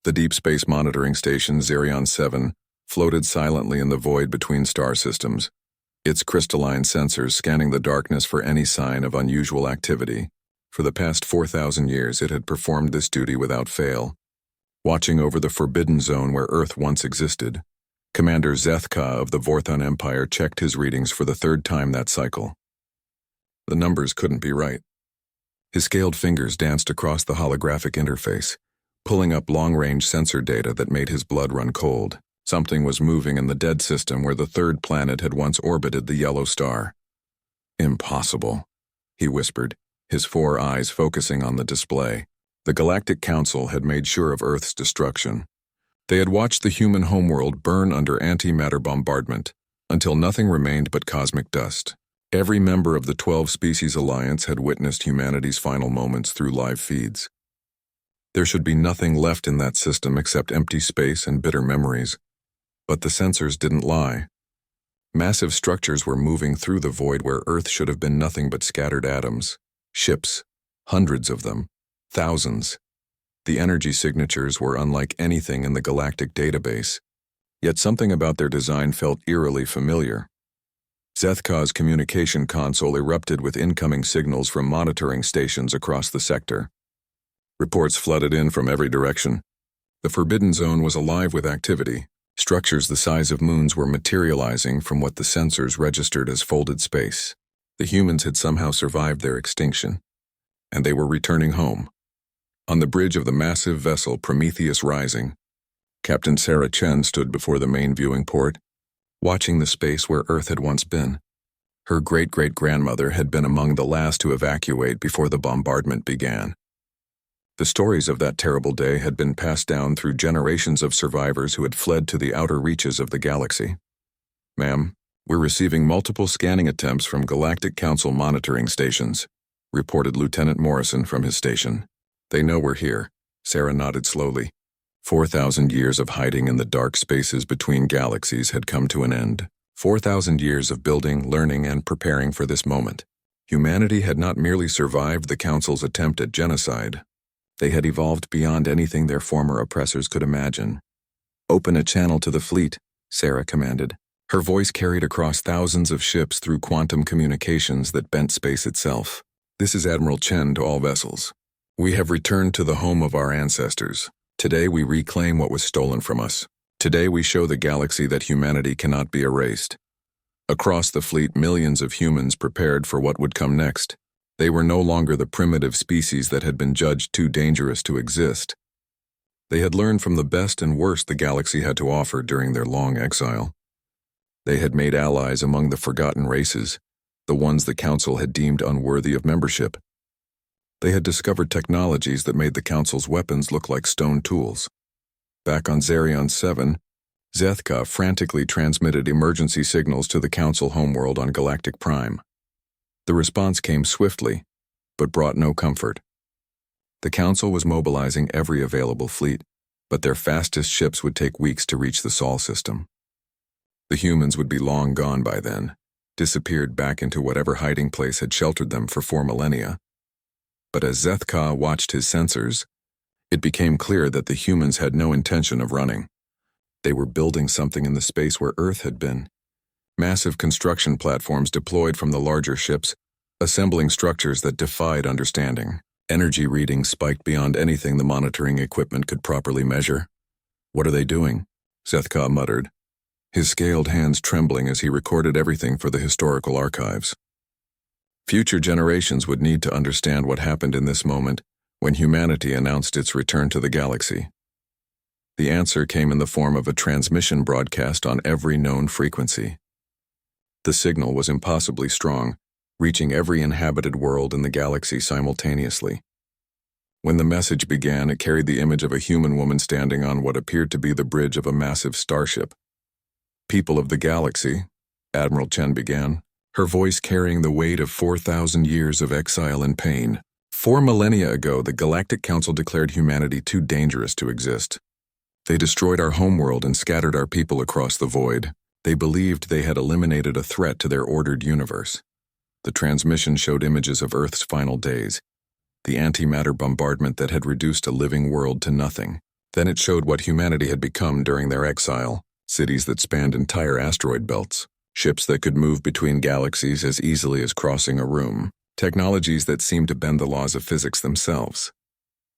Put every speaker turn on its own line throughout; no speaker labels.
The deep space monitoring station Zerion 7 floated silently in the void between star systems, its crystalline sensors scanning the darkness for any sign of unusual activity. For the past 4,000 years it had performed this duty without fail, watching over the forbidden zone where Earth once existed. Commander Zethka of the Vorthon Empire checked his readings for the third time that cycle. The numbers couldn't be right. His scaled fingers danced across the holographic interface, pulling up long-range sensor data that made his blood run cold. Something was moving in the dead system where the third planet had once orbited the yellow star. Impossible, he whispered, his 4 eyes focusing on the display. The Galactic Council had made sure of Earth's destruction. They had watched the human homeworld burn under antimatter bombardment, until nothing remained but cosmic dust. Every member of the 12 Species Alliance had witnessed humanity's final moments through live feeds. There should be nothing left in that system except empty space and bitter memories. But the sensors didn't lie. Massive structures were moving through the void where Earth should have been nothing but scattered atoms. Ships, hundreds of them, thousands. The energy signatures were unlike anything in the galactic database, yet something about their design felt eerily familiar. Zethka's communication console erupted with incoming signals from monitoring stations across the sector. Reports flooded in from every direction. The Forbidden Zone was alive with activity. Structures the size of moons were materializing from what the sensors registered as folded space. The humans had somehow survived their extinction, and they were returning home. On the bridge of the massive vessel Prometheus Rising, Captain Sarah Chen stood before the main viewing port, watching the space where Earth had once been. Her great-great-grandmother had been among the last to evacuate before the bombardment began. The stories of that terrible day had been passed down through generations of survivors who had fled to the outer reaches of the galaxy. "Ma'am, we're receiving multiple scanning attempts from Galactic Council monitoring stations," reported Lieutenant Morrison from his station. "They know we're here," Sarah nodded slowly. 4,000 years of hiding in the dark spaces between galaxies had come to an end. 4,000 years of building, learning, and preparing for this moment. Humanity had not merely survived the Council's attempt at genocide. They had evolved beyond anything their former oppressors could imagine. "Open a channel to the fleet," Sarah commanded. Her voice carried across thousands of ships through quantum communications that bent space itself. "This is Admiral Chen to all vessels. We have returned to the home of our ancestors. Today we reclaim what was stolen from us. Today we show the galaxy that humanity cannot be erased." Across the fleet, millions of humans prepared for what would come next. They were no longer the primitive species that had been judged too dangerous to exist. They had learned from the best and worst the galaxy had to offer during their long exile. They had made allies among the forgotten races, the ones the Council had deemed unworthy of membership. They had discovered technologies that made the Council's weapons look like stone tools. Back on Zerion 7, Zethka frantically transmitted emergency signals to the Council homeworld on Galactic Prime. The response came swiftly, but brought no comfort. The Council was mobilizing every available fleet, but their fastest ships would take weeks to reach the Sol system. The humans would be long gone by then, disappeared back into whatever hiding place had sheltered them for 4 millennia. But as Zethka watched his sensors, it became clear that the humans had no intention of running. They were building something in the space where Earth had been. Massive construction platforms deployed from the larger ships, assembling structures that defied understanding. Energy readings spiked beyond anything the monitoring equipment could properly measure. "What are they doing?" Zethka muttered, his scaled hands trembling as he recorded everything for the historical archives. Future generations would need to understand what happened in this moment when humanity announced its return to the galaxy. The answer came in the form of a transmission broadcast on every known frequency. The signal was impossibly strong, reaching every inhabited world in the galaxy simultaneously. When the message began, it carried the image of a human woman standing on what appeared to be the bridge of a massive starship. "People of the galaxy," Admiral Chen began, her voice carrying the weight of 4,000 years of exile and pain. 4 millennia ago, the Galactic Council declared humanity too dangerous to exist. They destroyed our homeworld and scattered our people across the void. They believed they had eliminated a threat to their ordered universe. The transmission showed images of Earth's final days, the antimatter bombardment that had reduced a living world to nothing. Then it showed what humanity had become during their exile, cities that spanned entire asteroid belts, ships that could move between galaxies as easily as crossing a room, technologies that seemed to bend the laws of physics themselves.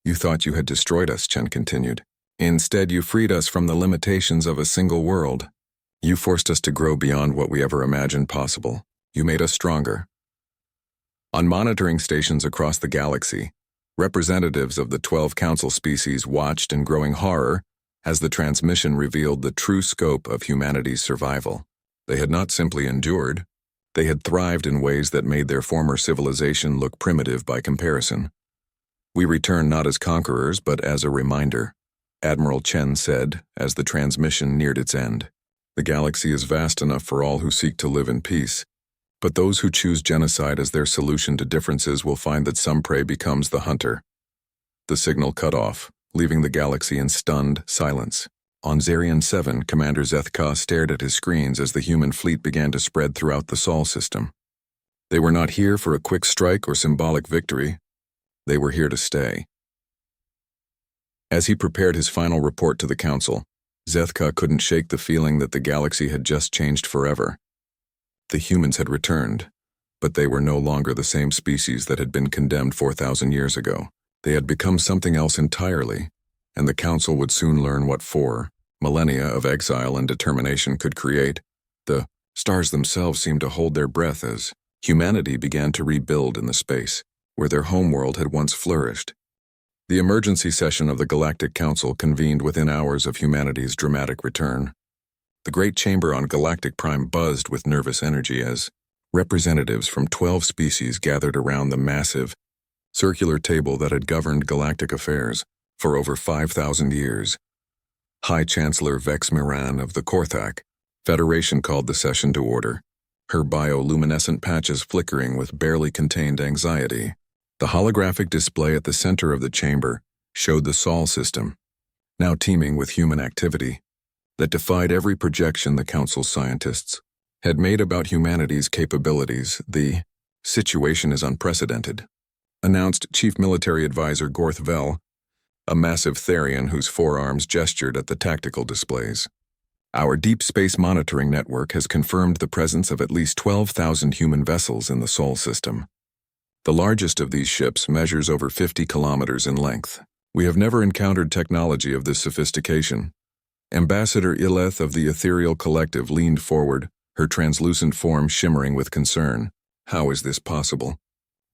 You thought you had destroyed us, Chen continued. Instead, you freed us from the limitations of a single world. You forced us to grow beyond what we ever imagined possible. You made us stronger. On monitoring stations across the galaxy, representatives of the 12 council species watched in growing horror as the transmission revealed the true scope of humanity's survival. They had not simply endured, they had thrived in ways that made their former civilization look primitive by comparison. We return not as conquerors, but as a reminder, Admiral Chen said as the transmission neared its end. The galaxy is vast enough for all who seek to live in peace, but those who choose genocide as their solution to differences will find that some prey becomes the hunter. The signal cut off, leaving the galaxy in stunned silence. On Zarian 7, Commander Zethka stared at his screens as the human fleet began to spread throughout the Sol system. They were not here for a quick strike or symbolic victory. They were here to stay. As he prepared his final report to the Council, Zethka couldn't shake the feeling that the galaxy had just changed forever. The humans had returned, but they were no longer the same species that had been condemned 4,000 years ago. They had become something else entirely, and the Council would soon learn what 4 millennia of exile and determination could create. The stars themselves seemed to hold their breath as humanity began to rebuild in the space where their homeworld had once flourished. The emergency session of the Galactic Council convened within hours of humanity's dramatic return. The great chamber on Galactic Prime buzzed with nervous energy as representatives from 12 species gathered around the massive, circular table that had governed galactic affairs for over 5,000 years. High Chancellor Vex Miran of the Korthak Federation called the session to order, her bioluminescent patches flickering with barely contained anxiety. The holographic display at the center of the chamber showed the Sol system, now teeming with human activity, that defied every projection the Council's scientists had made about humanity's capabilities. The situation is unprecedented, announced Chief Military Advisor Gorth Vel, a massive Therian whose forearms gestured at the tactical displays. Our deep space monitoring network has confirmed the presence of at least 12,000 human vessels in the Sol system. The largest of these ships measures over 50 kilometers in length. We have never encountered technology of this sophistication. Ambassador Ileth of the Ethereal Collective leaned forward, her translucent form shimmering with concern. How is this possible?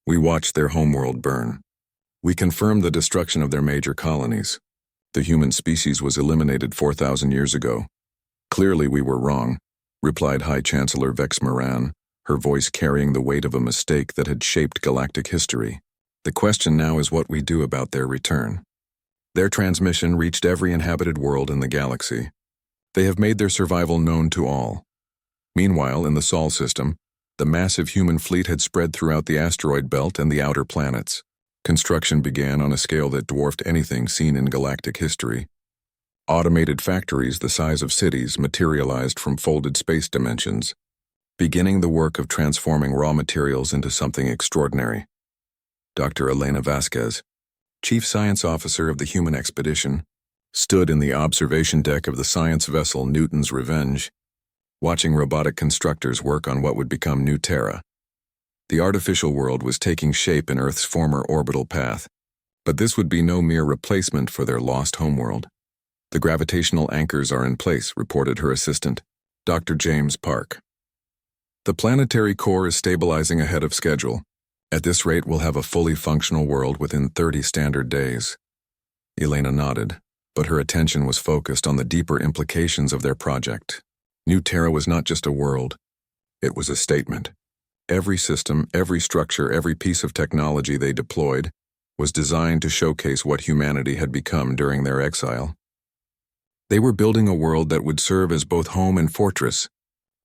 We watched their homeworld burn. We confirmed the destruction of their major colonies. The human species was eliminated 4,000 years ago. Clearly we were wrong, replied High Chancellor Vex Moran, her voice carrying the weight of a mistake that had shaped galactic history. The question now is what we do about their return. Their transmission reached every inhabited world in the galaxy. They have made their survival known to all. Meanwhile, in the Sol system, the massive human fleet had spread throughout the asteroid belt and the outer planets. Construction began on a scale that dwarfed anything seen in galactic history. Automated factories the size of cities materialized from folded space dimensions, beginning the work of transforming raw materials into something extraordinary. Dr. Elena Vasquez, Chief Science Officer of the Human Expedition, stood in the observation deck of the science vessel Newton's Revenge, watching robotic constructors work on what would become New Terra. The artificial world was taking shape in Earth's former orbital path, but this would be no mere replacement for their lost homeworld. The gravitational anchors are in place, reported her assistant, Dr. James Park. The planetary core is stabilizing ahead of schedule. At this rate, we'll have a fully functional world within 30 standard days. Elena nodded, but her attention was focused on the deeper implications of their project. New Terra was not just a world. It was a statement. Every system, every structure, every piece of technology they deployed was designed to showcase what humanity had become during their exile. They were building a world that would serve as both home and fortress,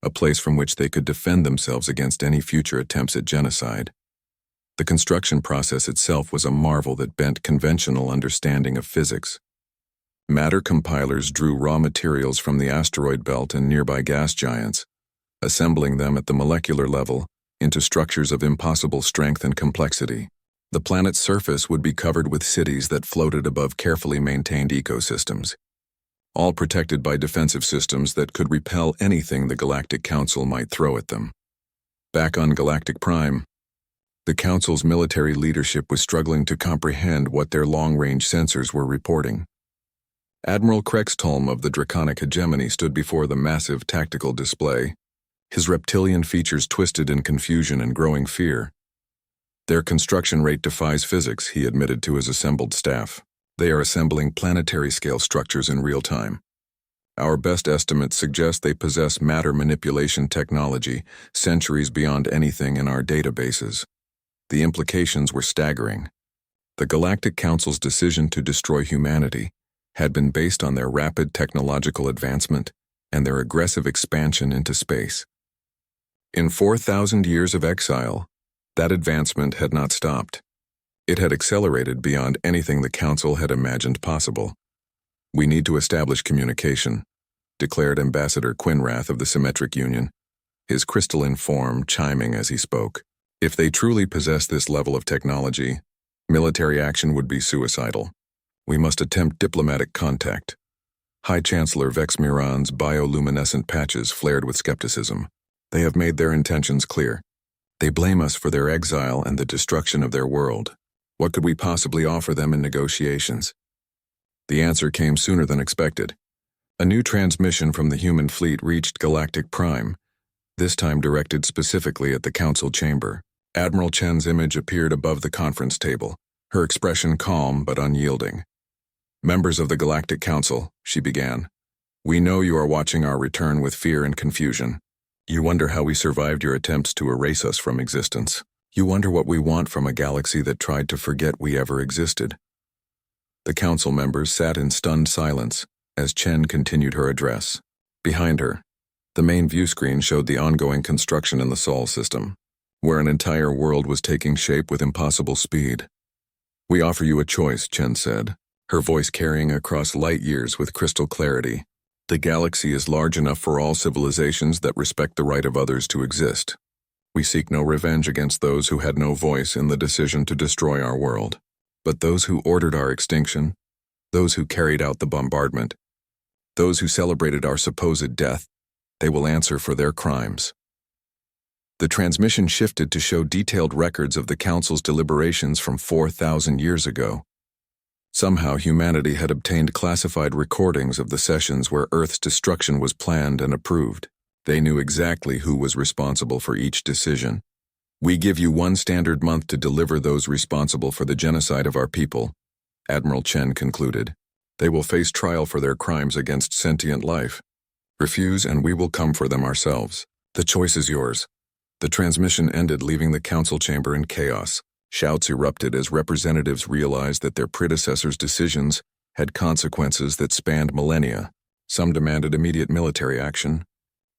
a place from which they could defend themselves against any future attempts at genocide. The construction process itself was a marvel that bent conventional understanding of physics. Matter compilers drew raw materials from the asteroid belt and nearby gas giants, assembling them at the molecular level into structures of impossible strength and complexity. The planet's surface would be covered with cities that floated above carefully maintained ecosystems, all protected by defensive systems that could repel anything the Galactic Council might throw at them. Back on Galactic Prime, the Council's military leadership was struggling to comprehend what their long-range sensors were reporting. Admiral Krextolm of the Draconic Hegemony stood before the massive tactical display, his reptilian features twisted in confusion and growing fear. Their construction rate defies physics, he admitted to his assembled staff. They are assembling planetary-scale structures in real time. Our best estimates suggest they possess matter manipulation technology, centuries beyond anything in our databases. The implications were staggering. The Galactic Council's decision to destroy humanity had been based on their rapid technological advancement and their aggressive expansion into space. In 4,000 years of exile, that advancement had not stopped. It had accelerated beyond anything the Council had imagined possible. "We need to establish communication," declared Ambassador Quinrath of the Symmetric Union, his crystalline form chiming as he spoke. If they truly possess this level of technology, military action would be suicidal. We must attempt diplomatic contact. High Chancellor Vex Miran's bioluminescent patches flared with skepticism. They have made their intentions clear. They blame us for their exile and the destruction of their world. What could we possibly offer them in negotiations? The answer came sooner than expected. A new transmission from the human fleet reached Galactic Prime, this time directed specifically at the Council chamber. Admiral Chen's image appeared above the conference table, her expression calm but unyielding. "Members of the Galactic Council," she began, "we know you are watching our return with fear and confusion. You wonder how we survived your attempts to erase us from existence. You wonder what we want from a galaxy that tried to forget we ever existed." The Council members sat in stunned silence as Chen continued her address. Behind her, the main view screen showed the ongoing construction in the Sol system, where an entire world was taking shape with impossible speed. "We offer you a choice," Chen said, her voice carrying across light years with crystal clarity. "The galaxy is large enough for all civilizations that respect the right of others to exist. We seek no revenge against those who had no voice in the decision to destroy our world. But those who ordered our extinction, those who carried out the bombardment, those who celebrated our supposed death, they will answer for their crimes." The transmission shifted to show detailed records of the Council's deliberations from 4,000 years ago. Somehow humanity had obtained classified recordings of the sessions where Earth's destruction was planned and approved. They knew exactly who was responsible for each decision. "We give you 1 standard month to deliver those responsible for the genocide of our people," Admiral Chen concluded. "They will face trial for their crimes against sentient life. Refuse and we will come for them ourselves. The choice is yours." The transmission ended, leaving the Council chamber in chaos. Shouts erupted as representatives realized that their predecessors' decisions had consequences that spanned millennia. Some demanded immediate military action,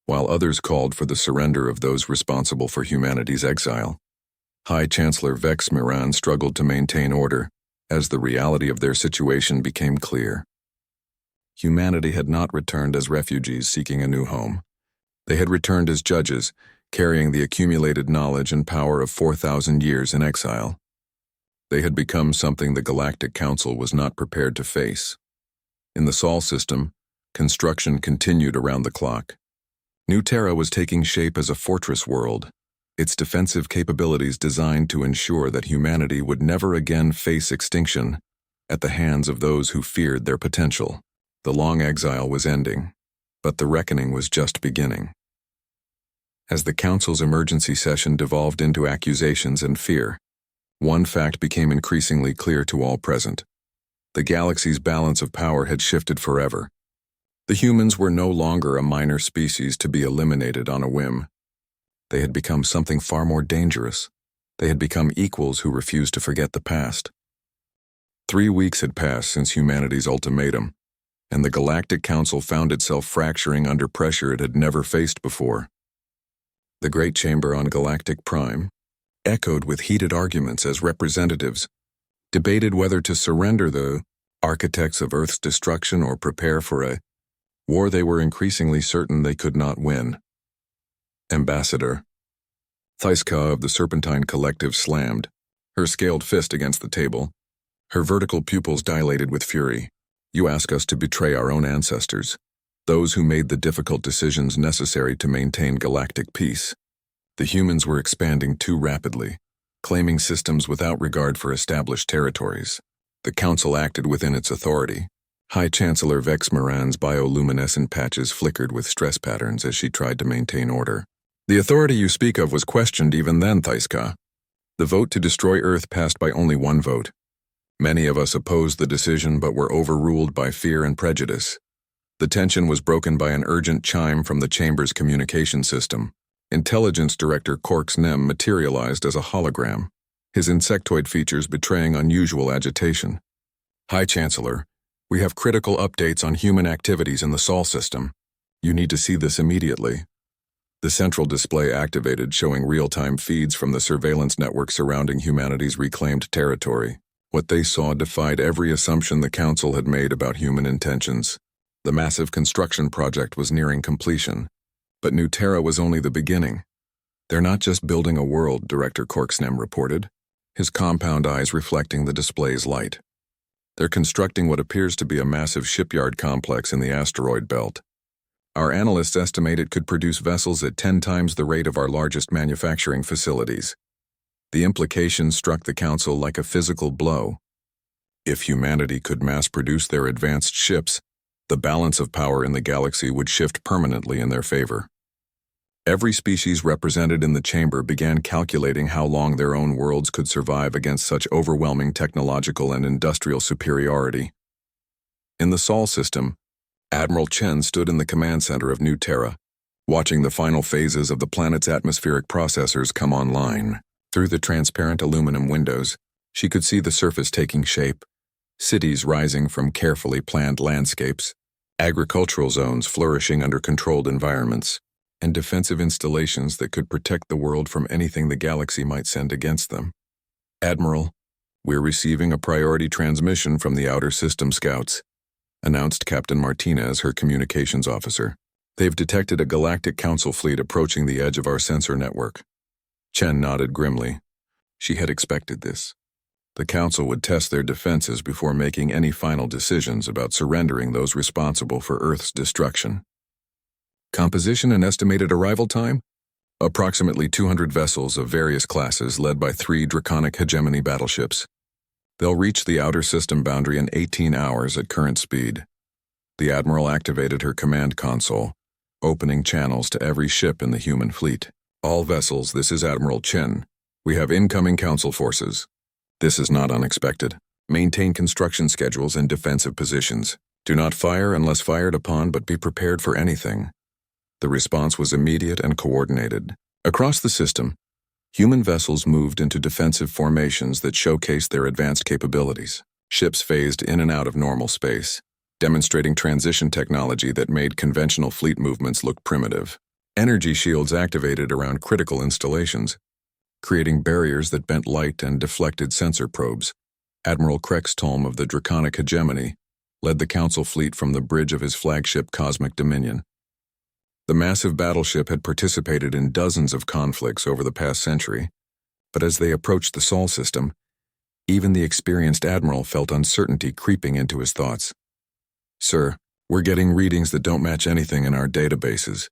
while others called for the surrender of those responsible for humanity's exile. High Chancellor Vex Miran struggled to maintain order as the reality of their situation became clear. Humanity had not returned as refugees seeking a new home. They had returned as judges, carrying the accumulated knowledge and power of 4,000 years in exile. They had become something the Galactic Council was not prepared to face. In the Sol system, construction continued around the clock. New Terra was taking shape as a fortress world, its defensive capabilities designed to ensure that humanity would never again face extinction at the hands of those who feared their potential. The long exile was ending, but the reckoning was just beginning. As the Council's emergency session devolved into accusations and fear, one fact became increasingly clear to all present. The galaxy's balance of power had shifted forever. The humans were no longer a minor species to be eliminated on a whim. They had become something far more dangerous. They had become equals who refused to forget the past. 3 weeks had passed since humanity's ultimatum, and the Galactic Council found itself fracturing under pressure it had never faced before. The Great Chamber on Galactic Prime echoed with heated arguments as representatives debated whether to surrender the architects of Earth's destruction or prepare for a war they were increasingly certain they could not win. Ambassador Thaiska of the Serpentine Collective slammed, her scaled fist against the table. Her vertical pupils dilated with fury. You ask us to betray our own ancestors, those who made the difficult decisions necessary to maintain galactic peace. The humans were expanding too rapidly, claiming systems without regard for established territories. The Council acted within its authority. High Chancellor Vex Moran's bioluminescent patches flickered with stress patterns as she tried to maintain order. The authority you speak of was questioned even then, Thaiska. The vote to destroy Earth passed by only one vote. Many of us opposed the decision but were overruled by fear and prejudice. The tension was broken by an urgent chime from the Chamber's communication system. Intelligence Director Corks Nem materialized as a hologram, his insectoid features betraying unusual agitation. High Chancellor, we have critical updates on human activities in the Sol system. You need to see this immediately. The central display activated, showing real-time feeds from the surveillance network surrounding humanity's reclaimed territory. What they saw defied every assumption the Council had made about human intentions. The massive construction project was nearing completion, but New Terra was only the beginning. They're not just building a world, Director Corksnem reported, his compound eyes reflecting the display's light. They're constructing what appears to be a massive shipyard complex in the asteroid belt. Our analysts estimate it could produce vessels at 10 times the rate of our largest manufacturing facilities. The implication struck the Council like a physical blow. If humanity could mass-produce their advanced ships, the balance of power in the galaxy would shift permanently in their favor. Every species represented in the chamber began calculating how long their own worlds could survive against such overwhelming technological and industrial superiority. In the Sol system, Admiral Chen stood in the command center of New Terra, watching the final phases of the planet's atmospheric processors come online. Through the transparent aluminum windows, she could see the surface taking shape, cities rising from carefully planned landscapes, agricultural zones flourishing under controlled environments, and defensive installations that could protect the world from anything the galaxy might send against them. Admiral, we're receiving a priority transmission from the Outer System Scouts, announced Captain Martinez, her communications officer. They've detected a Galactic Council fleet approaching the edge of our sensor network. Chen nodded grimly. She had expected this. The Council would test their defenses before making any final decisions about surrendering those responsible for Earth's destruction. Composition and estimated arrival time? Approximately 200 vessels of various classes led by 3 draconic hegemony battleships. They'll reach the outer system boundary in 18 hours at current speed. The Admiral activated her command console, opening channels to every ship in the human fleet. All vessels, this is Admiral Chen. We have incoming Council forces. This is not unexpected. Maintain construction schedules and defensive positions. Do not fire unless fired upon, but be prepared for anything. The response was immediate and coordinated. Across the system, human vessels moved into defensive formations that showcased their advanced capabilities. Ships phased in and out of normal space, demonstrating transition technology that made conventional fleet movements look primitive. Energy shields activated around critical installations, creating barriers that bent light and deflected sensor probes. Admiral Krextolm of the Draconic Hegemony led the Council fleet from the bridge of his flagship Cosmic Dominion. The massive battleship had participated in dozens of conflicts over the past century, but as they approached the Sol system, even the experienced Admiral felt uncertainty creeping into his thoughts. "Sir, we're getting readings that don't match anything in our databases,"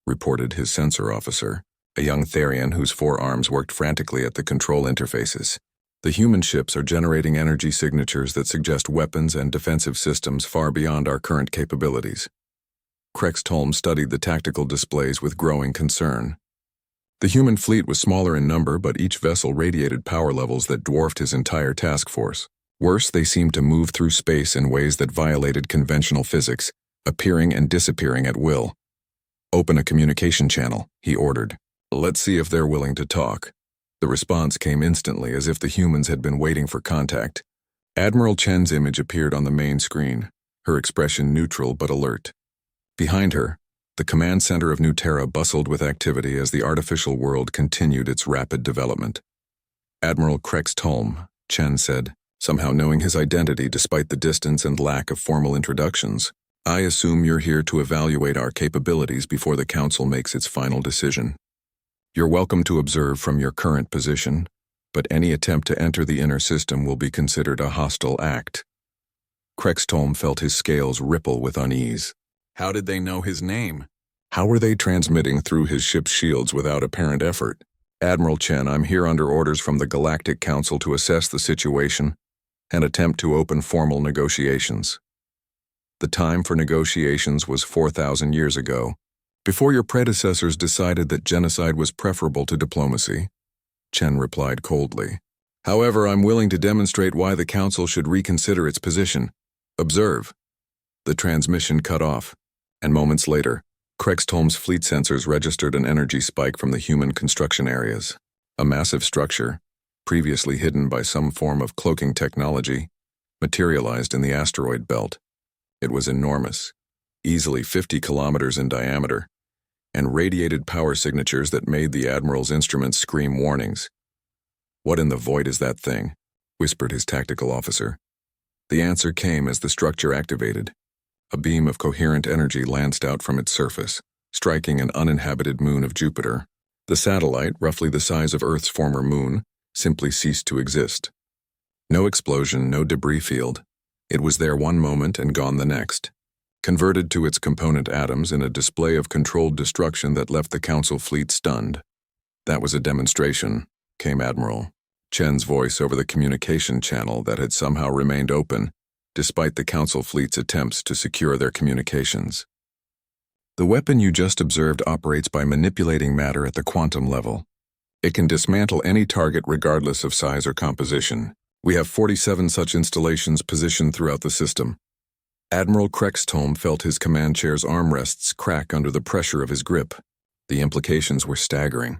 reported his sensor officer, a young Therian whose 4 arms worked frantically at the control interfaces. "The human ships are generating energy signatures that suggest weapons and defensive systems far beyond our current capabilities." Krextolm studied the tactical displays with growing concern. The human fleet was smaller in number, but each vessel radiated power levels that dwarfed his entire task force. Worse, they seemed to move through space in ways that violated conventional physics, appearing and disappearing at will. "Open a communication channel," he ordered. "Let's see if they're willing to talk." The response came instantly, as if the humans had been waiting for contact. Admiral Chen's image appeared on the main screen, her expression neutral but alert. Behind her, the command center of New Terra bustled with activity as the artificial world continued its rapid development. "Admiral Krextolm," Chen said, somehow knowing his identity despite the distance and lack of formal introductions. "I assume you're here to evaluate our capabilities before the Council makes its final decision. You're welcome to observe from your current position, but any attempt to enter the inner system will be considered a hostile act. Krextolm felt his scales ripple with unease. How did they know his name? How were they transmitting through his ship's shields without apparent effort? Admiral Chen, I'm here under orders from the Galactic Council to assess the situation and attempt to open formal negotiations. The time for negotiations was 4,000 years ago, before your predecessors decided that genocide was preferable to diplomacy, Chen replied coldly. However, I'm willing to demonstrate why the Council should reconsider its position. Observe. The transmission cut off, and moments later, Krextolm's fleet sensors registered an energy spike from the human construction areas. A massive structure, previously hidden by some form of cloaking technology, materialized in the asteroid belt. It was enormous, easily 50 kilometers in diameter, and radiated power signatures that made the Admiral's instruments scream warnings. What in the void is that thing? Whispered his tactical officer. The answer came as the structure activated. A beam of coherent energy lanced out from its surface, striking an uninhabited moon of Jupiter. The satellite, roughly the size of Earth's former moon, simply ceased to exist. No explosion, no debris field. It was there one moment and gone the next, converted to its component atoms in a display of controlled destruction that left the Council fleet stunned. That was a demonstration, came Admiral Chen's voice over the communication channel that had somehow remained open, despite the Council fleet's attempts to secure their communications. The weapon you just observed operates by manipulating matter at the quantum level. It can dismantle any target regardless of size or composition. We have 47 such installations positioned throughout the system. Admiral Krextolm felt his command chair's armrests crack under the pressure of his grip. The implications were staggering.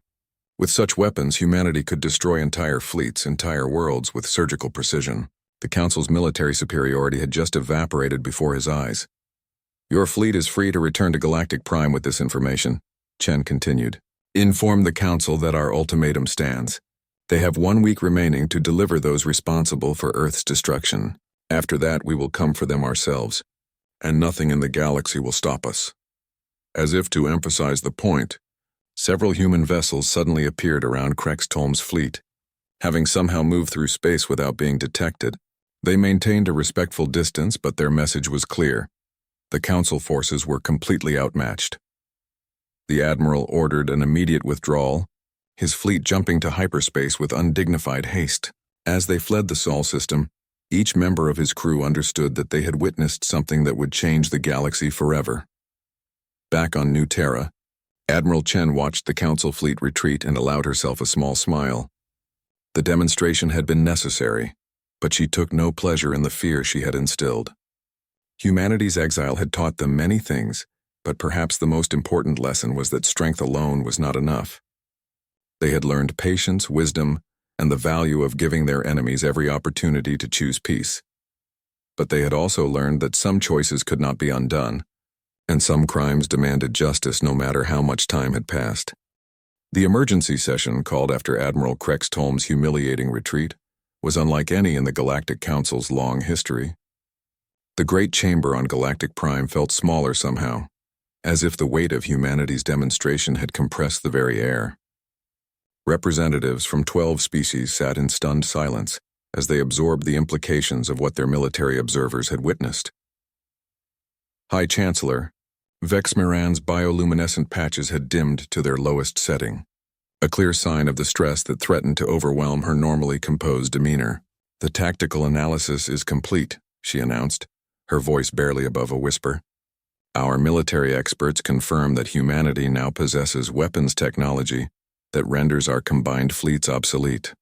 With such weapons, humanity could destroy entire fleets, entire worlds with surgical precision. The Council's military superiority had just evaporated before his eyes. Your fleet is free to return to Galactic Prime with this information, Chen continued. Inform the Council that our ultimatum stands. They have 1 week remaining to deliver those responsible for Earth's destruction. After that, we will come for them ourselves, and nothing in the galaxy will stop us. As if to emphasize the point, several human vessels suddenly appeared around Krextolm's fleet. Having somehow moved through space without being detected, they maintained a respectful distance, but their message was clear. The Council forces were completely outmatched. The Admiral ordered an immediate withdrawal, his fleet jumping to hyperspace with undignified haste. As they fled the Sol system, each member of his crew understood that they had witnessed something that would change the galaxy forever. Back on New Terra, Admiral Chen watched the Council fleet retreat and allowed herself a small smile. The demonstration had been necessary, but she took no pleasure in the fear she had instilled. Humanity's exile had taught them many things, but perhaps the most important lesson was that strength alone was not enough. They had learned patience, wisdom, and the value of giving their enemies every opportunity to choose peace. But they had also learned that some choices could not be undone, and some crimes demanded justice no matter how much time had passed. The emergency session, called after Admiral Krextolm's humiliating retreat, was unlike any in the Galactic Council's long history. The great chamber on Galactic Prime felt smaller somehow, as if the weight of humanity's demonstration had compressed the very air. Representatives from 12 species sat in stunned silence as they absorbed the implications of what their military observers had witnessed. High Chancellor, Vex Miran's bioluminescent patches had dimmed to their lowest setting, a clear sign of the stress that threatened to overwhelm her normally composed demeanor. The tactical analysis is complete, she announced, her voice barely above a whisper. Our military experts confirm that humanity now possesses weapons technology that renders our combined fleets obsolete.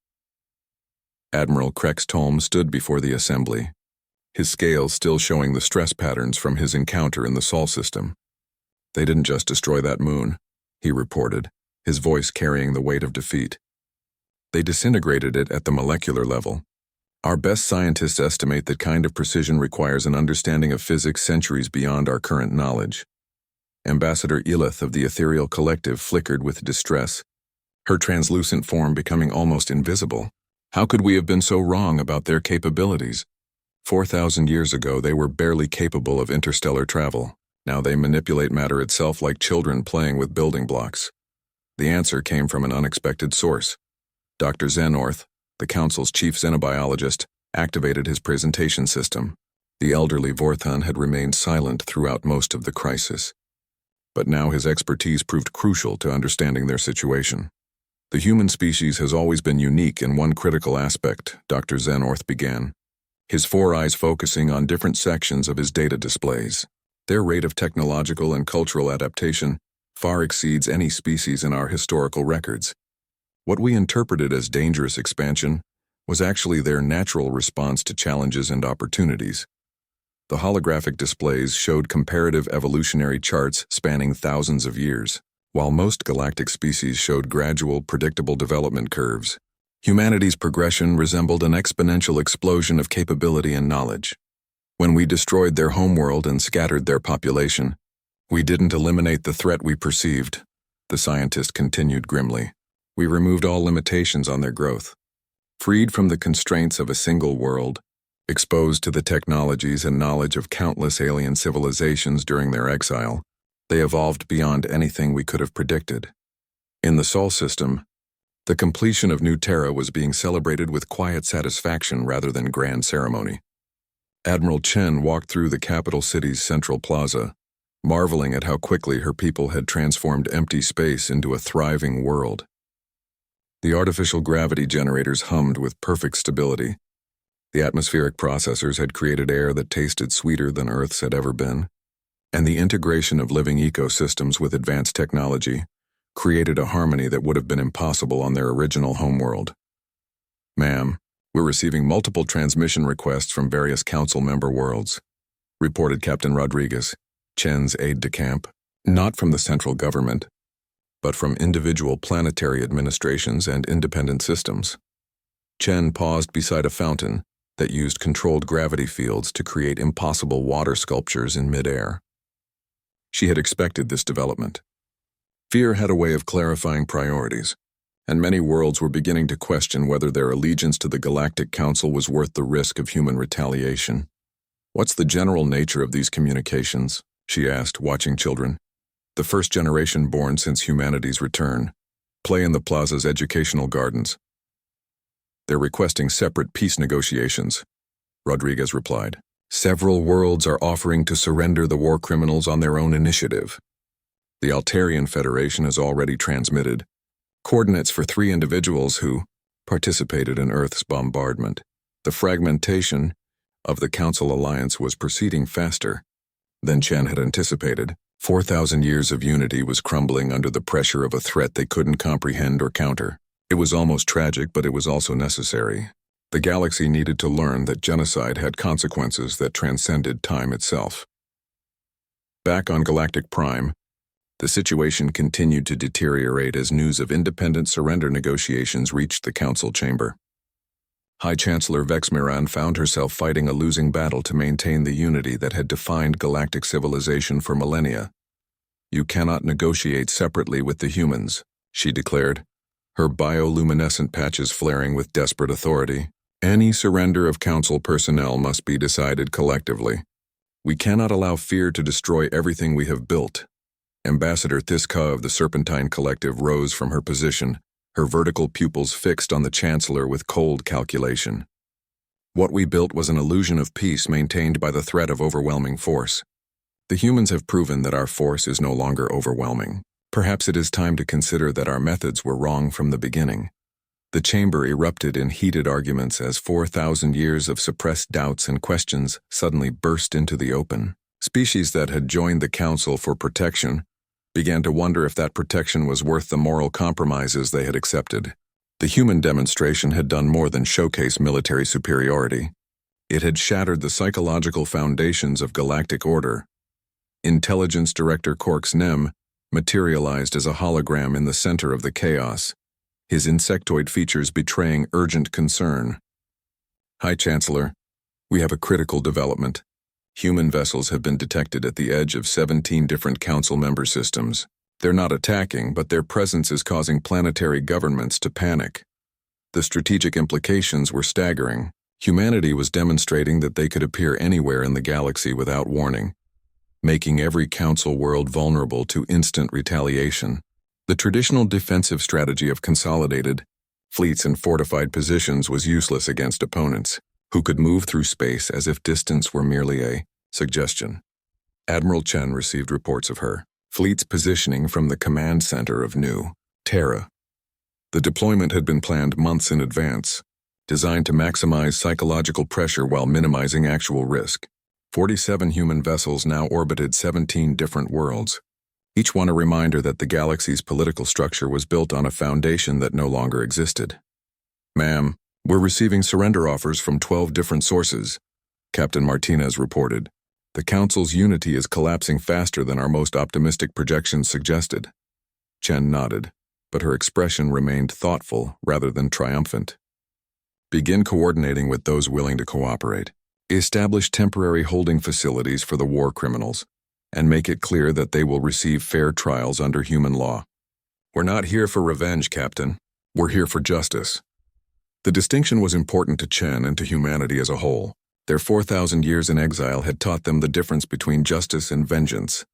Admiral Krextolm stood before the assembly, his scales still showing the stress patterns from his encounter in the Sol system. They didn't just destroy that moon, he reported, his voice carrying the weight of defeat. They disintegrated it at the molecular level. Our best scientists estimate that kind of precision requires an understanding of physics centuries beyond our current knowledge. Ambassador Elith of the Ethereal Collective flickered with distress, her translucent form becoming almost invisible. How could we have been so wrong about their capabilities? 4,000 years ago, they were barely capable of interstellar travel. Now they manipulate matter itself like children playing with building blocks. The answer came from an unexpected source. Dr. Zenorth, the Council's chief xenobiologist, activated his presentation system. The elderly Vorthon had remained silent throughout most of the crisis. But now his expertise proved crucial to understanding their situation. The human species has always been unique in one critical aspect, Dr. Zenorth began, his four eyes focusing on different sections of his data displays. Their rate of technological and cultural adaptation far exceeds any species in our historical records. What we interpreted as dangerous expansion was actually their natural response to challenges and opportunities. The holographic displays showed comparative evolutionary charts spanning thousands of years. While most galactic species showed gradual, predictable development curves, humanity's progression resembled an exponential explosion of capability and knowledge. When we destroyed their homeworld and scattered their population, we didn't eliminate the threat we perceived, the scientist continued grimly. We removed all limitations on their growth. Freed from the constraints of a single world, exposed to the technologies and knowledge of countless alien civilizations during their exile, they evolved beyond anything we could have predicted. In the Sol system, the completion of New Terra was being celebrated with quiet satisfaction rather than grand ceremony. Admiral Chen walked through the capital city's central plaza, marveling at how quickly her people had transformed empty space into a thriving world. The artificial gravity generators hummed with perfect stability. The atmospheric processors had created air that tasted sweeter than Earth's had ever been, and the integration of living ecosystems with advanced technology created a harmony that would have been impossible on their original homeworld. "Ma'am, we're receiving multiple transmission requests from various council member worlds," reported Captain Rodriguez, Chen's aide-de-camp. "Not from the central government, but from individual planetary administrations and independent systems." Chen paused beside a fountain that used controlled gravity fields to create impossible water sculptures in midair. She had expected this development. Fear had a way of clarifying priorities, and many worlds were beginning to question whether their allegiance to the Galactic Council was worth the risk of human retaliation. "What's the general nature of these communications?" she asked, watching children. "The first generation born since humanity's return play in the plaza's educational gardens. They're requesting separate peace negotiations," Rodriguez replied. "Several worlds are offering to surrender the war criminals on their own initiative. The Altarian Federation has already transmitted coordinates for 3 individuals who participated in Earth's bombardment. The fragmentation of the Council Alliance was proceeding faster than Chen had anticipated. 4,000 years of unity was crumbling under the pressure of a threat they couldn't comprehend or counter. It was almost tragic, but it was also necessary. The galaxy needed to learn that genocide had consequences that transcended time itself. Back on Galactic Prime, the situation continued to deteriorate as news of independent surrender negotiations reached the council chamber. High Chancellor Vexmiran found herself fighting a losing battle to maintain the unity that had defined galactic civilization for millennia. "You cannot negotiate separately with the humans," she declared, her bioluminescent patches flaring with desperate authority. "Any surrender of council personnel must be decided collectively. We cannot allow fear to destroy everything we have built." Ambassador Thiska of the Serpentine Collective rose from her position, her vertical pupils fixed on the Chancellor with cold calculation. "What we built was an illusion of peace maintained by the threat of overwhelming force. The humans have proven that our force is no longer overwhelming. Perhaps it is time to consider that our methods were wrong from the beginning." The chamber erupted in heated arguments as 4,000 years of suppressed doubts and questions suddenly burst into the open. Species that had joined the Council for protection began to wonder if that protection was worth the moral compromises they had accepted. The human demonstration had done more than showcase military superiority. It had shattered the psychological foundations of galactic order. Intelligence Director Corks Nem materialized as a hologram in the center of the chaos, his insectoid features betraying urgent concern. "High Chancellor, we have a critical development. Human vessels have been detected at the edge of 17 different council member systems. They're not attacking, but their presence is causing planetary governments to panic. The strategic implications were staggering. Humanity was demonstrating that they could appear anywhere in the galaxy without warning, making every council world vulnerable to instant retaliation. The traditional defensive strategy of consolidated, Fleets in fortified positions was useless against opponents, who could move through space as if distance were merely a suggestion. Admiral Chen received reports of her fleet's positioning from the command center of New Terra. The deployment had been planned months in advance, designed to maximize psychological pressure while minimizing actual risk. 47 human vessels now orbited 17 different worlds, each one a reminder that the galaxy's political structure was built on a foundation that no longer existed. "Ma'am, we're receiving surrender offers from 12 different sources," Captain Martinez reported. "The Council's unity is collapsing faster than our most optimistic projections suggested." Chen nodded, but her expression remained thoughtful rather than triumphant. "Begin coordinating with those willing to cooperate. Establish temporary holding facilities for the war criminals, and make it clear that they will receive fair trials under human law. We're not here for revenge, Captain. We're here for justice." The distinction was important to Chen and to humanity as a whole. Their 4,000 years in exile had taught them the difference between justice and vengeance,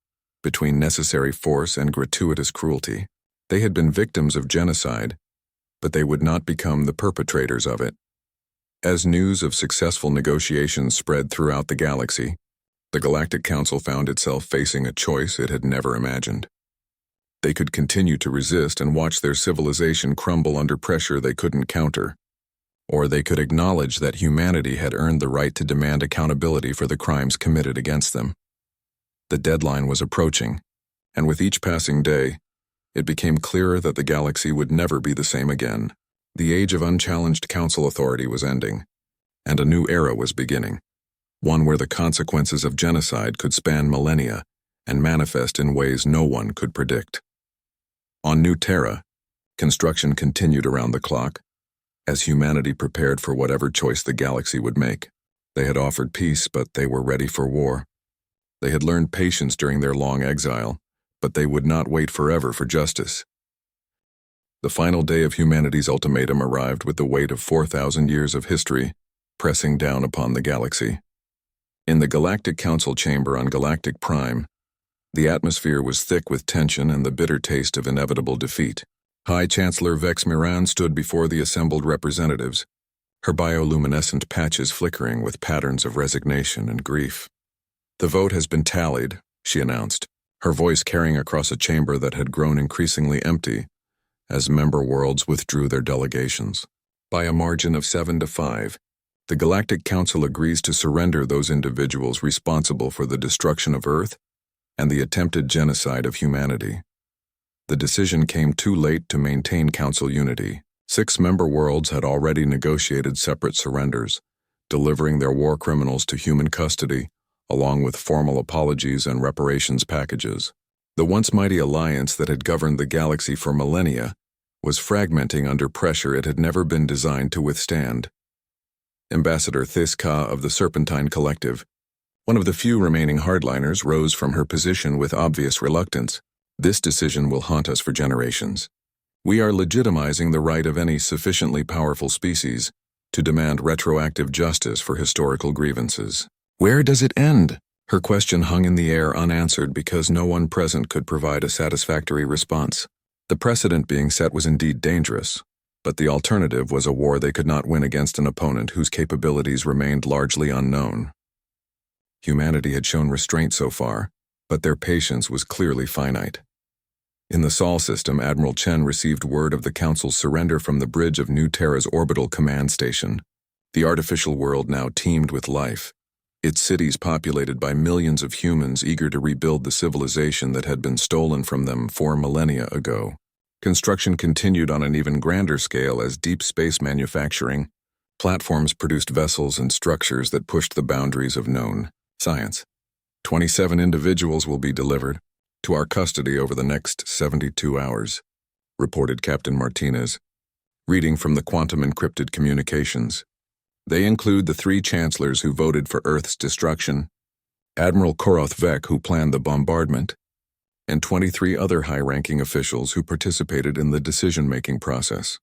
between necessary force and gratuitous cruelty. They had been victims of genocide, but they would not become the perpetrators of it. As news of successful negotiations spread throughout the galaxy, the Galactic Council found itself facing a choice it had never imagined. They could continue to resist and watch their civilization crumble under pressure they couldn't counter, or they could acknowledge that humanity had earned the right to demand accountability for the crimes committed against them. The deadline was approaching, and with each passing day, it became clearer that the galaxy would never be the same again. The age of unchallenged council authority was ending, and a new era was beginning, one where the consequences of genocide could span millennia and manifest in ways no one could predict. On New Terra, construction continued around the clock, as humanity prepared for whatever choice the galaxy would make. They had offered peace, but they were ready for war. They had learned patience during their long exile, but they would not wait forever for justice. The final day of humanity's ultimatum arrived with the weight of 4,000 years of history pressing down upon the galaxy. In the Galactic Council chamber on Galactic Prime, the atmosphere was thick with tension and the bitter taste of inevitable defeat. High Chancellor Vex Miran stood before the assembled representatives, her bioluminescent patches flickering with patterns of resignation and grief. "The vote has been tallied," she announced, her voice carrying across a chamber that had grown increasingly empty as member worlds withdrew their delegations. "By a margin of 7-5, the Galactic Council agrees to surrender those individuals responsible for the destruction of Earth and the attempted genocide of humanity." The decision came too late to maintain Council unity. 6 member worlds had already negotiated separate surrenders, delivering their war criminals to human custody, along with formal apologies and reparations packages. The once mighty alliance that had governed the galaxy for millennia was fragmenting under pressure it had never been designed to withstand. Ambassador Thiska of the Serpentine Collective, one of the few remaining hardliners, rose from her position with obvious reluctance. "This decision will haunt us for generations. We are legitimizing the right of any sufficiently powerful species to demand retroactive justice for historical grievances." Where does it end? Her question hung in the air unanswered because no one present could provide a satisfactory response. The precedent being set was indeed dangerous, but the alternative was a war they could not win against an opponent whose capabilities remained largely unknown. Humanity had shown restraint so far, but their patience was clearly finite. In the Sol system, Admiral Chen received word of the Council's surrender from the bridge of New Terra's orbital command station. The artificial world now teemed with life, its cities populated by millions of humans eager to rebuild the civilization that had been stolen from them 4 millennia ago. Construction continued on an even grander scale as deep space manufacturing platforms produced vessels and structures that pushed the boundaries of known science. 27 individuals will be delivered to our custody over the next 72 hours, reported Captain Martinez, reading from the quantum encrypted communications. They include the 3 chancellors who voted for Earth's destruction, Admiral Koroth Vek who planned the bombardment, and 23 other high-ranking officials who participated in the decision-making process.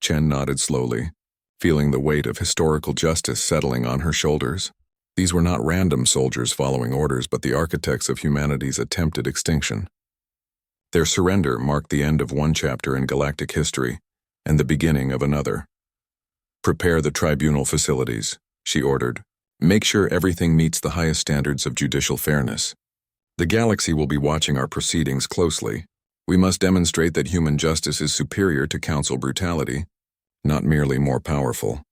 Chen nodded slowly, feeling the weight of historical justice settling on her shoulders. These were not random soldiers following orders, but the architects of humanity's attempted extinction. Their surrender marked the end of one chapter in galactic history and the beginning of another. "Prepare the tribunal facilities," she ordered. "Make sure everything meets the highest standards of judicial fairness. The galaxy will be watching our proceedings closely. We must demonstrate that human justice is superior to council brutality, not merely more powerful."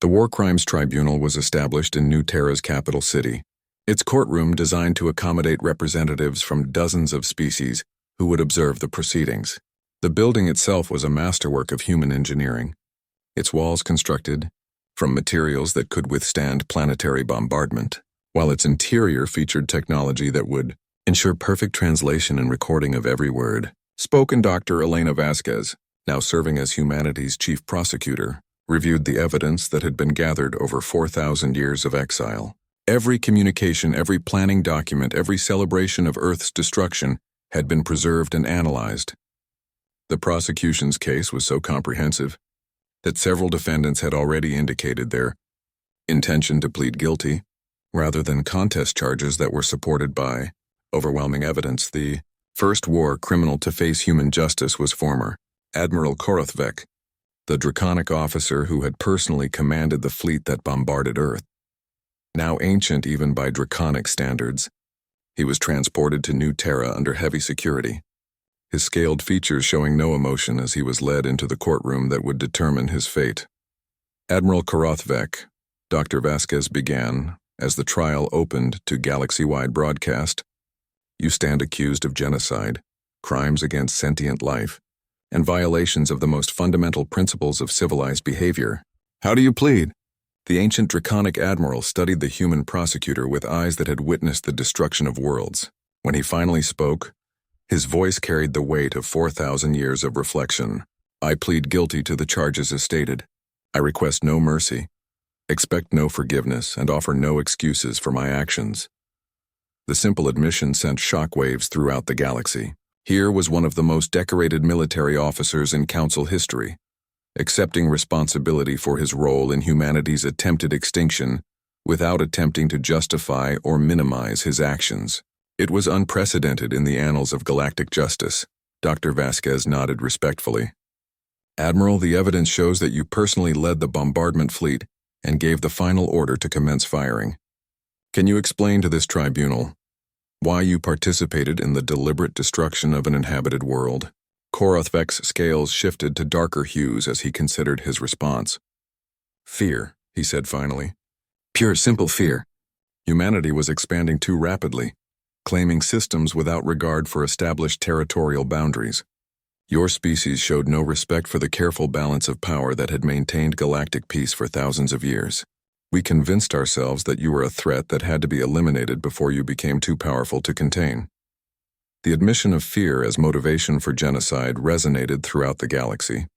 The War Crimes Tribunal was established in New Terra's capital city. Its courtroom designed to accommodate representatives from dozens of species who would observe the proceedings. The building itself was a masterwork of human engineering, its walls constructed from materials that could withstand planetary bombardment, while its interior featured technology that would ensure perfect translation and recording of every word spoken. Dr. Elena Vasquez, now serving as humanity's chief prosecutor, reviewed the evidence that had been gathered over 4,000 years of exile. Every communication, every planning document, every celebration of Earth's destruction had been preserved and analyzed. The prosecution's case was so comprehensive that several defendants had already indicated their intention to plead guilty, rather than contest charges that were supported by overwhelming evidence. The first war criminal to face human justice was former Admiral Korothvek, the draconic officer who had personally commanded the fleet that bombarded Earth. Now ancient even by draconic standards, he was transported to New Terra under heavy security, his scaled features showing no emotion as he was led into the courtroom that would determine his fate. "Admiral Korothvek," Dr. Vasquez began, as the trial opened to galaxy-wide broadcast, "you stand accused of genocide, crimes against sentient life, and violations of the most fundamental principles of civilized behavior. How do you plead?" The ancient draconic admiral studied the human prosecutor with eyes that had witnessed the destruction of worlds. When he finally spoke, his voice carried the weight of 4,000 years of reflection. "I plead guilty to the charges as stated. I request no mercy, expect no forgiveness, and offer no excuses for my actions." The simple admission sent shockwaves throughout the galaxy. Here was one of the most decorated military officers in Council history, accepting responsibility for his role in humanity's attempted extinction without attempting to justify or minimize his actions. It was unprecedented in the annals of galactic justice. Dr. Vasquez nodded respectfully. "Admiral, the evidence shows that you personally led the bombardment fleet and gave the final order to commence firing. Can you explain to this tribunal why you participated in the deliberate destruction of an inhabited world?" Korothvek's scales shifted to darker hues as he considered his response. "Fear," he said finally. "Pure, simple fear. Humanity was expanding too rapidly, claiming systems without regard for established territorial boundaries. Your species showed no respect for the careful balance of power that had maintained galactic peace for thousands of years. We convinced ourselves that you were a threat that had to be eliminated before you became too powerful to contain." The admission of fear as motivation for genocide resonated throughout the galaxy.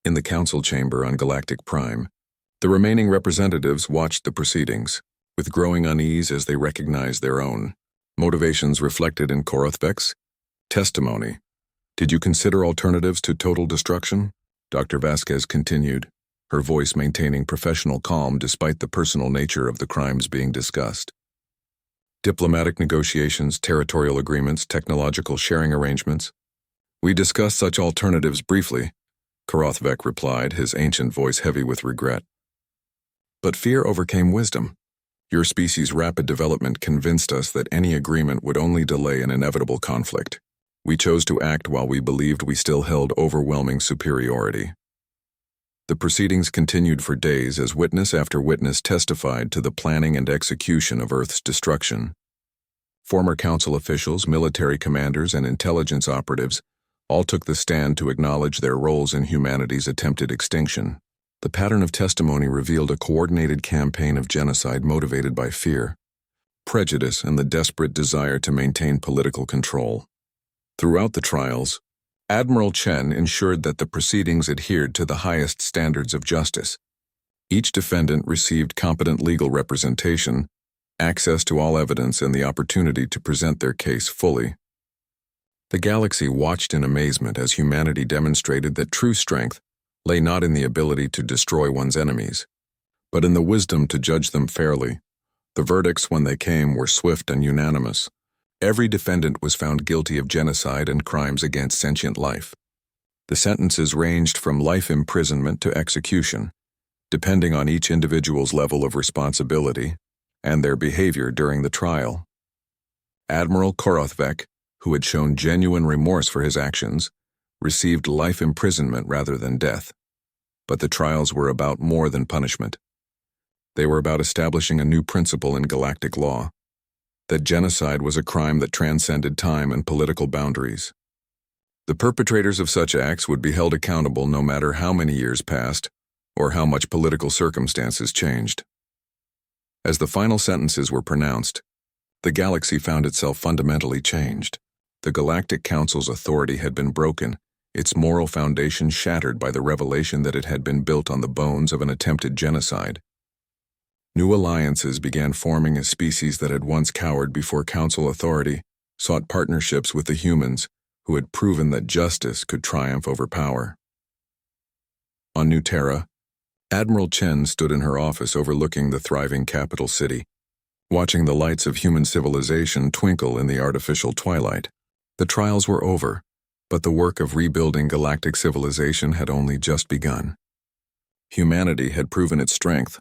In the council chamber on Galactic Prime, the remaining representatives watched the proceedings, with growing unease as they recognized their own motivations reflected in Korothvek's testimony. "Did you consider alternatives to total destruction?" Dr. Vasquez continued, her voice maintaining professional calm despite the personal nature of the crimes being discussed. "Diplomatic negotiations, territorial agreements, technological sharing arrangements. We discussed such alternatives briefly," Korothvek replied, his ancient voice heavy with regret. "But fear overcame wisdom. Your species' rapid development convinced us that any agreement would only delay an inevitable conflict. We chose to act while we believed we still held overwhelming superiority." The proceedings continued for days as witness after witness testified to the planning and execution of Earth's destruction. Former council officials, military commanders, and intelligence operatives all took the stand to acknowledge their roles in humanity's attempted extinction. The pattern of testimony revealed a coordinated campaign of genocide motivated by fear, prejudice, and the desperate desire to maintain political control. Throughout the trials, Admiral Chen ensured that the proceedings adhered to the highest standards of justice. Each defendant received competent legal representation, access to all evidence, and the opportunity to present their case fully. The galaxy watched in amazement as humanity demonstrated that true strength lay not in the ability to destroy one's enemies, but in the wisdom to judge them fairly. The verdicts, when they came, were swift and unanimous. Every defendant was found guilty of genocide and crimes against sentient life. The sentences ranged from life imprisonment to execution, depending on each individual's level of responsibility and their behavior during the trial. Admiral Korothvek, who had shown genuine remorse for his actions, received life imprisonment rather than death. But the trials were about more than punishment. They were about establishing a new principle in galactic law, that genocide was a crime that transcended time and political boundaries. The perpetrators of such acts would be held accountable no matter how many years passed or how much political circumstances changed. As the final sentences were pronounced, the galaxy found itself fundamentally changed. The Galactic Council's authority had been broken, its moral foundation shattered by the revelation that it had been built on the bones of an attempted genocide. New alliances began forming as species that had once cowered before Council authority sought partnerships with the humans who had proven that justice could triumph over power. On New Terra, Admiral Chen stood in her office overlooking the thriving capital city, watching the lights of human civilization twinkle in the artificial twilight. The trials were over, but the work of rebuilding galactic civilization had only just begun. Humanity had proven its strength,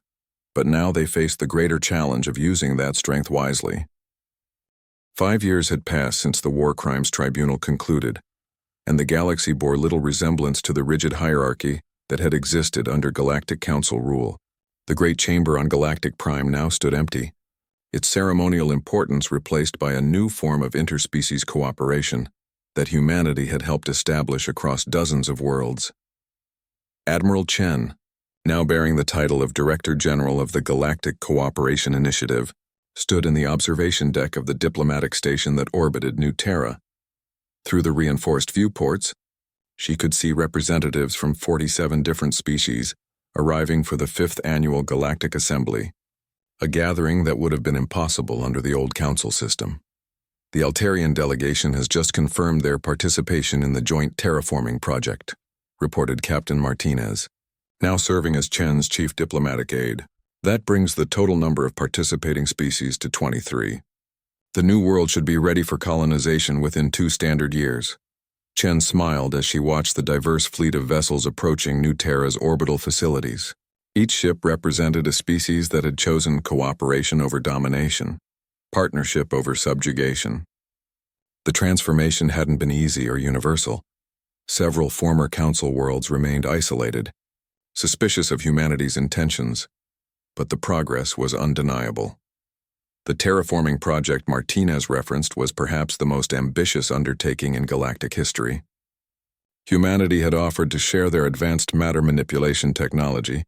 but now they faced the greater challenge of using that strength wisely. 5 years had passed since the War Crimes Tribunal concluded, and the galaxy bore little resemblance to the rigid hierarchy that had existed under Galactic Council rule. The Great Chamber on Galactic Prime now stood empty, its ceremonial importance replaced by a new form of interspecies cooperation that humanity had helped establish across dozens of worlds. Admiral Chen, now bearing the title of Director General of the Galactic Cooperation Initiative, stood in the observation deck of the diplomatic station that orbited New Terra. Through the reinforced viewports, she could see representatives from 47 different species arriving for the 5th Annual Galactic Assembly, a gathering that would have been impossible under the old council system. The Altarian delegation has just confirmed their participation in the joint terraforming project, reported Captain Martinez, now serving as Chen's chief diplomatic aide. That brings the total number of participating species to 23. The new world should be ready for colonization within 2 standard years. Chen smiled as she watched the diverse fleet of vessels approaching New Terra's orbital facilities. Each ship represented a species that had chosen cooperation over domination, partnership over subjugation. The transformation hadn't been easy or universal. Several former council worlds remained isolated, suspicious of humanity's intentions, but the progress was undeniable. The terraforming project Martinez referenced was perhaps the most ambitious undertaking in galactic history. Humanity had offered to share their advanced matter manipulation technology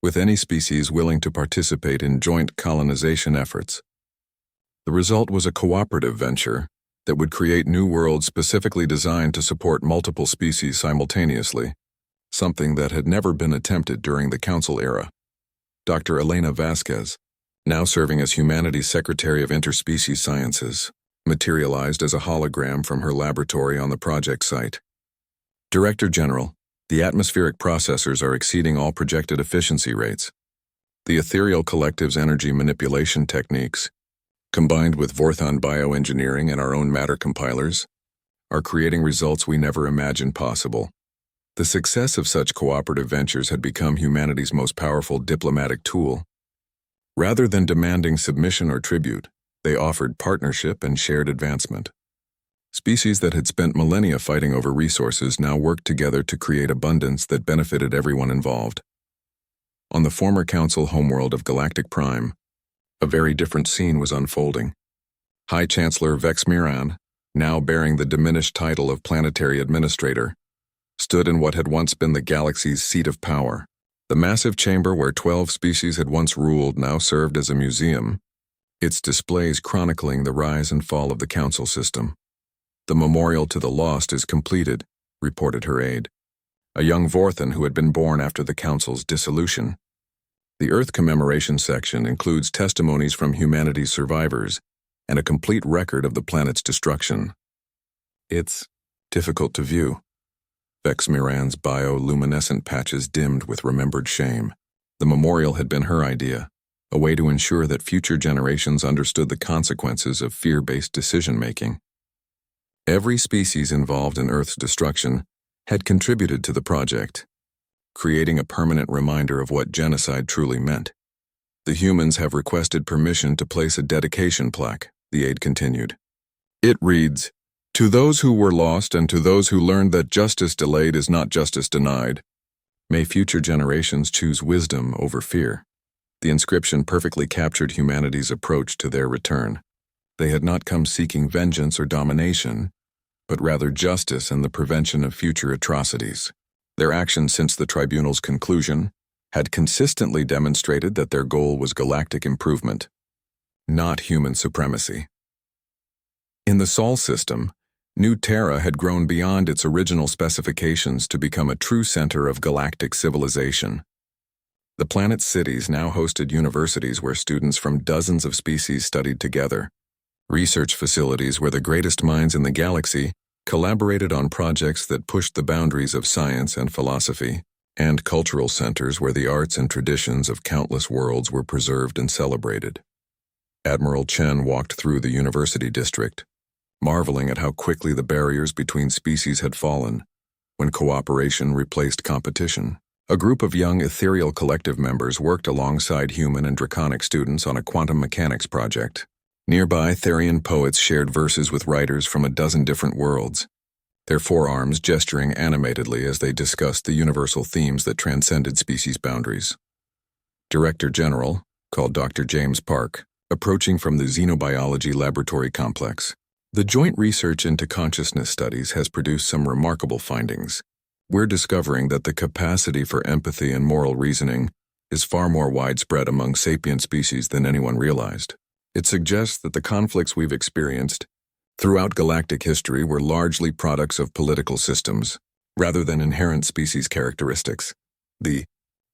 with any species willing to participate in joint colonization efforts. The result was a cooperative venture that would create new worlds specifically designed to support multiple species simultaneously, something that had never been attempted during the Council era. Dr. Elena Vasquez, now serving as Humanities Secretary of Interspecies Sciences, materialized as a hologram from her laboratory on the project site. Director General, the atmospheric processors are exceeding all projected efficiency rates. The ethereal collective's energy manipulation techniques, combined with Vorthon bioengineering and our own matter compilers, are creating results we never imagined possible. The success of such cooperative ventures had become humanity's most powerful diplomatic tool. Rather than demanding submission or tribute, they offered partnership and shared advancement. Species that had spent millennia fighting over resources now worked together to create abundance that benefited everyone involved. On the former Council homeworld of Galactic Prime, a very different scene was unfolding. High Chancellor Vex Miran, now bearing the diminished title of Planetary Administrator, stood in what had once been the galaxy's seat of power. The massive chamber where 12 species had once ruled now served as a museum, its displays chronicling the rise and fall of the Council system. The memorial to the lost is completed, reported her aide, a young Vorthon who had been born after the Council's dissolution. The Earth commemoration section includes testimonies from humanity's survivors and a complete record of the planet's destruction. It's difficult to view. Vex Miran's bioluminescent patches dimmed with remembered shame. The memorial had been her idea, a way to ensure that future generations understood the consequences of fear-based decision-making. Every species involved in Earth's destruction had contributed to the project, creating a permanent reminder of what genocide truly meant. The humans have requested permission to place a dedication plaque, the aide continued. It reads, "To those who were lost and to those who learned that justice delayed is not justice denied, may future generations choose wisdom over fear." The inscription perfectly captured humanity's approach to their return. They had not come seeking vengeance or domination, but rather justice and the prevention of future atrocities. Their actions since the tribunal's conclusion had consistently demonstrated that their goal was galactic improvement, not human supremacy. In the Sol system, New Terra had grown beyond its original specifications to become a true center of galactic civilization. The planet's cities now hosted universities where students from dozens of species studied together, research facilities where the greatest minds in the galaxy collaborated on projects that pushed the boundaries of science and philosophy, and cultural centers where the arts and traditions of countless worlds were preserved and celebrated. Admiral Chen walked through the university district, marveling at how quickly the barriers between species had fallen when cooperation replaced competition. A group of young ethereal collective members worked alongside human and draconic students on a quantum mechanics project. Nearby, Therian poets shared verses with writers from a dozen different worlds, their forearms gesturing animatedly as they discussed the universal themes that transcended species boundaries. Director General, called Dr. James Park, approaching from the Xenobiology Laboratory Complex. The joint research into consciousness studies has produced some remarkable findings. We're discovering that the capacity for empathy and moral reasoning is far more widespread among sapient species than anyone realized. It suggests that the conflicts we've experienced throughout galactic history were largely products of political systems, rather than inherent species characteristics. The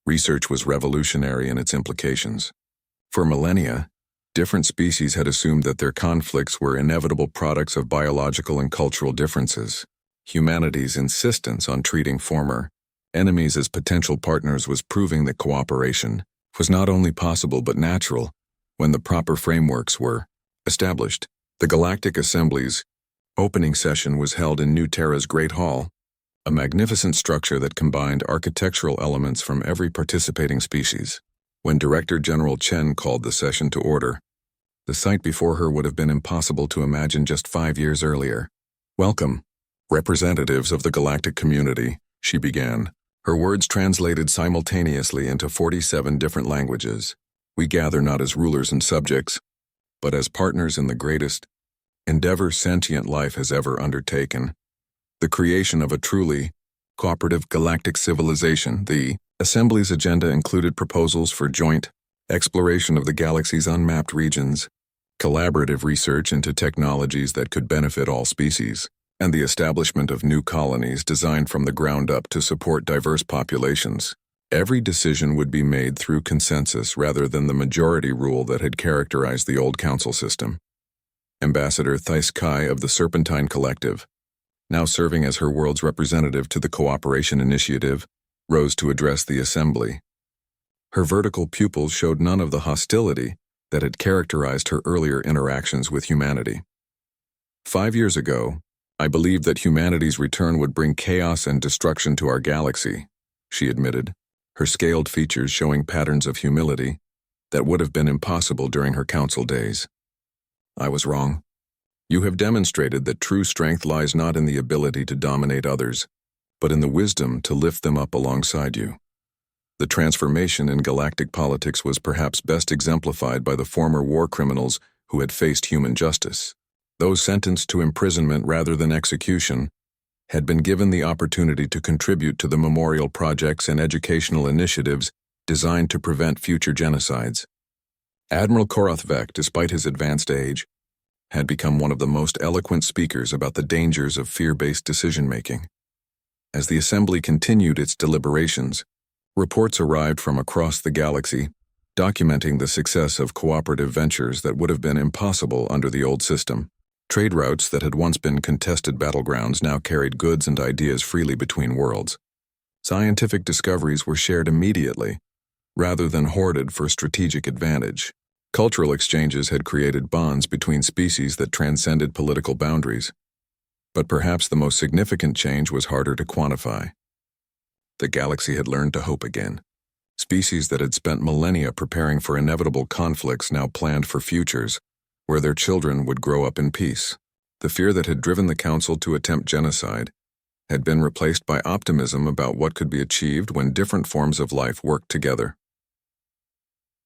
research was revolutionary in its implications. For millennia, different species had assumed that their conflicts were inevitable products of biological and cultural differences. Humanity's insistence on treating former enemies as potential partners was proving that cooperation was not only possible but natural when the proper frameworks were established. The Galactic Assembly's opening session was held in New Terra's Great Hall, a magnificent structure that combined architectural elements from every participating species. When Director General Chen called the session to order, the sight before her would have been impossible to imagine just 5 years earlier. "Welcome, representatives of the galactic community," she began, her words translated simultaneously into 47 different languages. "We gather not as rulers and subjects, but as partners in the greatest endeavor sentient life has ever undertaken, the creation of a truly cooperative galactic civilization." The Assembly's agenda included proposals for joint exploration of the galaxy's unmapped regions, collaborative research into technologies that could benefit all species, and the establishment of new colonies designed from the ground up to support diverse populations. Every decision would be made through consensus rather than the majority rule that had characterized the old council system. Ambassador Thais Kai of the Serpentine Collective, now serving as her world's representative to the Cooperation Initiative, rose to address the assembly. Her vertical pupils showed none of the hostility that had characterized her earlier interactions with humanity. 5 years ago, I believed that humanity's return would bring chaos and destruction to our galaxy, she admitted, her scaled features showing patterns of humility that would have been impossible during her council days. I was wrong. You have demonstrated that true strength lies not in the ability to dominate others, but in the wisdom to lift them up alongside you. The transformation in galactic politics was perhaps best exemplified by the former war criminals who had faced human justice. Those sentenced to imprisonment rather than execution had been given the opportunity to contribute to the memorial projects and educational initiatives designed to prevent future genocides. Admiral Korathvek, despite his advanced age, had become one of the most eloquent speakers about the dangers of fear-based decision-making. As the Assembly continued its deliberations, reports arrived from across the galaxy, documenting the success of cooperative ventures that would have been impossible under the old system. Trade routes that had once been contested battlegrounds now carried goods and ideas freely between worlds. Scientific discoveries were shared immediately, rather than hoarded for strategic advantage. Cultural exchanges had created bonds between species that transcended political boundaries. But perhaps the most significant change was harder to quantify. The galaxy had learned to hope again. Species that had spent millennia preparing for inevitable conflicts now planned for futures where their children would grow up in peace. The fear that had driven the Council to attempt genocide had been replaced by optimism about what could be achieved when different forms of life worked together.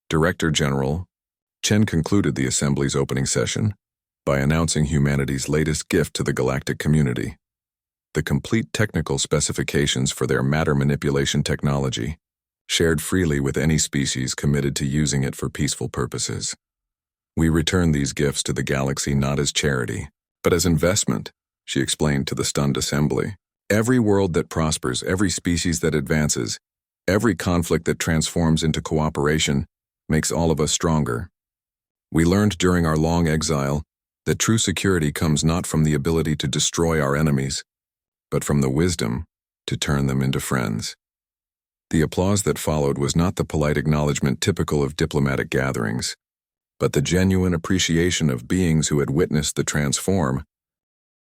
Director General Chen concluded the Assembly's opening session by announcing humanity's latest gift to the galactic community: the complete technical specifications for their matter manipulation technology, shared freely with any species committed to using it for peaceful purposes. We return these gifts to the galaxy not as charity, but as investment, she explained to the stunned Assembly. Every world that prospers, every species that advances, every conflict that transforms into cooperation makes all of us stronger. We learned during our long exile that true security comes not from the ability to destroy our enemies, but from the wisdom to turn them into friends. The applause that followed was not the polite acknowledgement typical of diplomatic gatherings, but the genuine appreciation of beings who had witnessed the transform